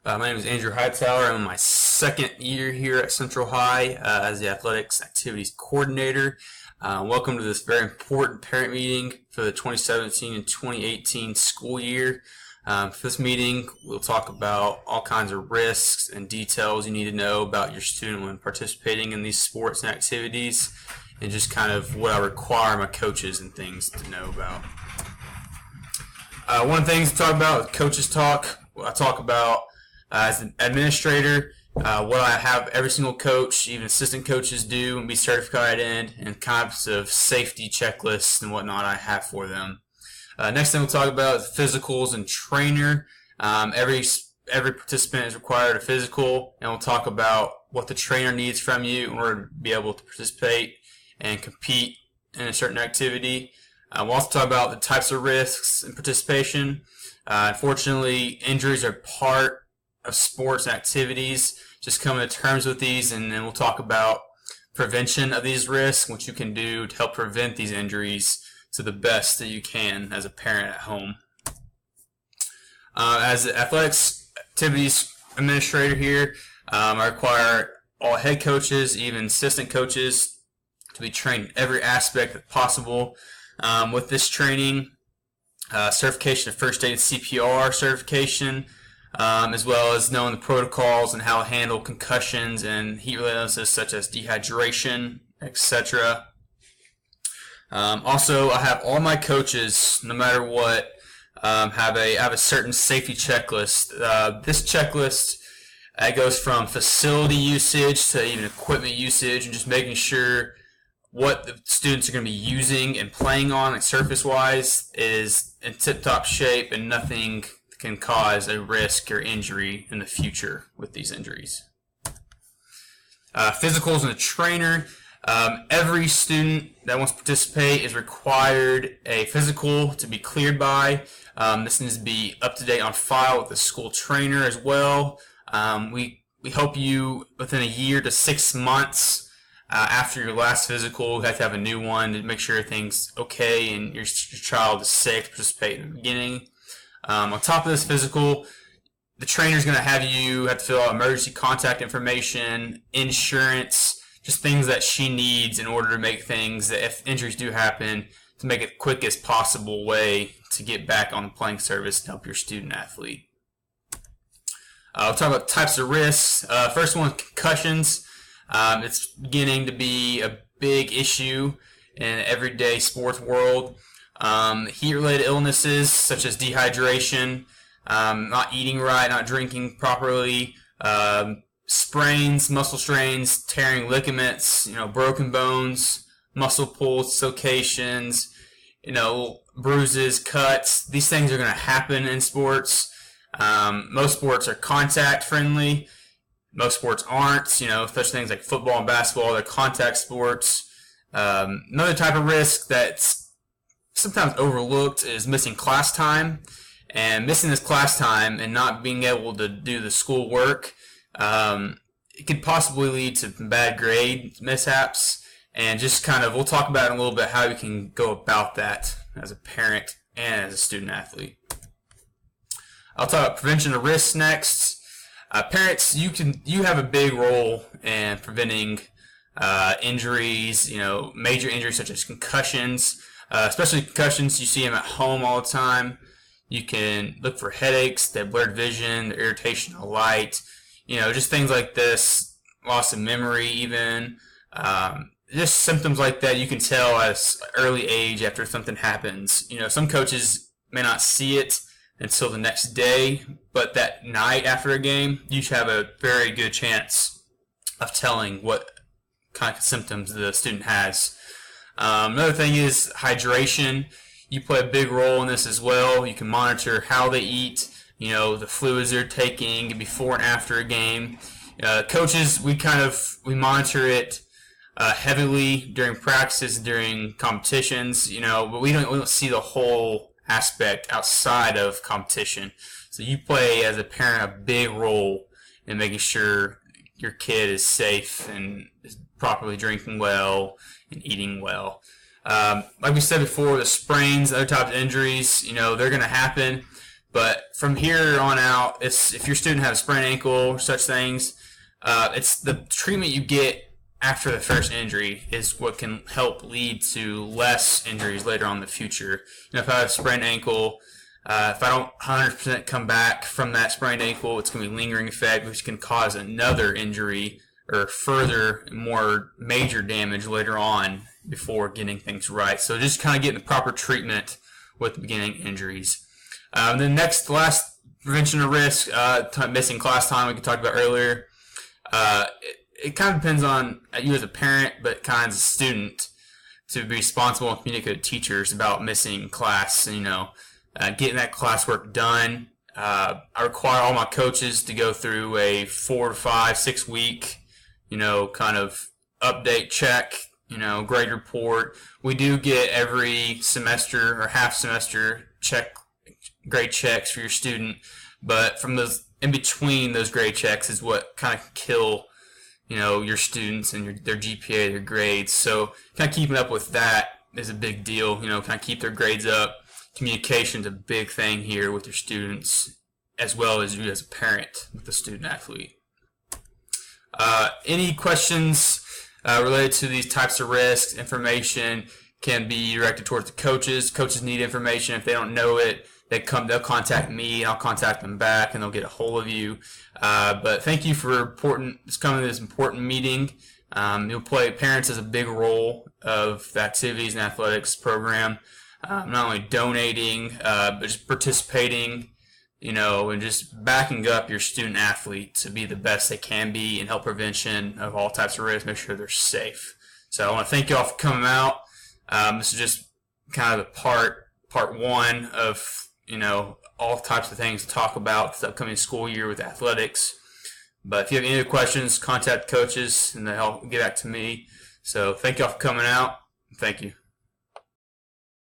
My name is Andrew Hightower. I'm in my second year here at Central High as the Athletics Activities Coordinator. Welcome to this very important parent meeting for the 2017 and 2018 school year. For this meeting, we'll talk about all kinds of risks and details you need to know about your student when participating in these sports and activities, and just kind of what I require my coaches and things to know about. One of the things to talk about, coaches talk, I talk about as an administrator, what I have every single coach, even assistant coaches do and be certified in, and kinds of safety checklists and whatnot I have for them. Next thing we'll talk about is physicals and trainer. Every participant is required a physical, and we'll talk about what the trainer needs from you in order to be able to participate and compete in a certain activity. We'll also talk about the types of risks in participation. Unfortunately, injuries are part of sports and activities. Just coming to terms with these, and then we'll talk about prevention of these risks, what you can do to help prevent these injuries to the best that you can as a parent at home. As the athletics activities administrator here, I require all head coaches, even assistant coaches, to be trained in every aspect possible. With this training, certification of first aid CPR certification, as well as knowing the protocols and how to handle concussions and heat-related illnesses such as dehydration, etc. Also, I have all my coaches, no matter what, have a certain safety checklist. This checklist goes from facility usage to even equipment usage, and just making sure what the students are going to be using and playing on, like surface-wise, is in tip-top shape, and nothing can cause a risk or injury in the future with these injuries. Physicals and a trainer. Every student that wants to participate is required a physical to be cleared by. This needs to be up to date on file with the school trainer as well. We help you within a year to 6 months after your last physical. You have to have a new one to make sure everything's okay and your child is safe to participate in the beginning. On top of this physical, the trainer is going to have to fill out emergency contact information, insurance, just things that she needs in order to make things that, if injuries do happen, to make it the quickest possible way to get back on the playing service and help your student athlete. We'll talk about types of risks. First one, concussions. It's beginning to be a big issue in everyday sports world. Heat-related illnesses such as dehydration, not eating right, not drinking properly, sprains, muscle strains, tearing ligaments, broken bones, muscle pulls, dislocations, bruises, cuts. These things are going to happen in sports. Most sports are contact friendly. Most sports aren't, especially things like football and basketball. They're contact sports. Another type of risk that's sometimes overlooked is missing class time. And missing this class time and not being able to do the school work, it could possibly lead to bad grade mishaps. And just we'll talk about in a little bit how you can go about that as a parent and as a student athlete. I'll talk about prevention of risks next. Parents, you have a big role in preventing injuries, major injuries such as concussions. Especially concussions, you see them at home all the time. You can look for headaches, their blurred vision, their irritation of light, just things like this, loss of memory even. Just symptoms like that you can tell at an early age after something happens. Some coaches may not see it until the next day, but that night after a game, you should have a very good chance of telling what kind of symptoms the student has. Another thing is hydration. You play a big role in this as well. You can monitor how they eat, the fluids they're taking before and after a game. Coaches, we monitor it heavily during practices, during competitions, but we don't see the whole aspect outside of competition. So you play, as a parent, a big role in making sure your kid is safe and is properly drinking well and eating well. Like we said before, the sprains, other types of injuries, they're going to happen. But from here on out, if your student has a sprained ankle or such things, it's the treatment you get after the first injury is what can help lead to less injuries later on in the future. If I have a sprained ankle, if I don't 100% come back from that sprained ankle, it's going to be lingering effect, which can cause another injury or further more major damage later on before getting things right. So just kind of getting the proper treatment with the beginning injuries. The last prevention of risk, missing class time, we talked about earlier. It kind of depends on you as a parent, but kind of as a student, to be responsible and communicate with teachers about missing class. Getting that classwork done. I require all my coaches to go through a 4 to 5, 6 week, kind of update check, grade report. We do get every semester or half semester grade checks for your student, but from those in between those grade checks is what kind of kill your students and their GPA, their grades. So kind of keeping up with that is a big deal. Kind of keep their grades up. Communication's a big thing here with your students, as well as you as a parent with the student athlete. Any questions related to these types of risks? Information can be directed towards the coaches. Coaches need information. If they don't know it, they'll contact me, and I'll contact them back, and they'll get a hold of you. But thank you for coming to this important meeting. Parents has a big role of the activities and athletics program. Not only donating, but just participating, and just backing up your student athlete to be the best they can be and help prevention of all types of risks, make sure they're safe. So I want to thank you all for coming out. This is just kind of the part one of, all types of things to talk about this upcoming school year with athletics. But if you have any other questions, contact coaches and they'll get back to me. So thank you all for coming out. Thank you.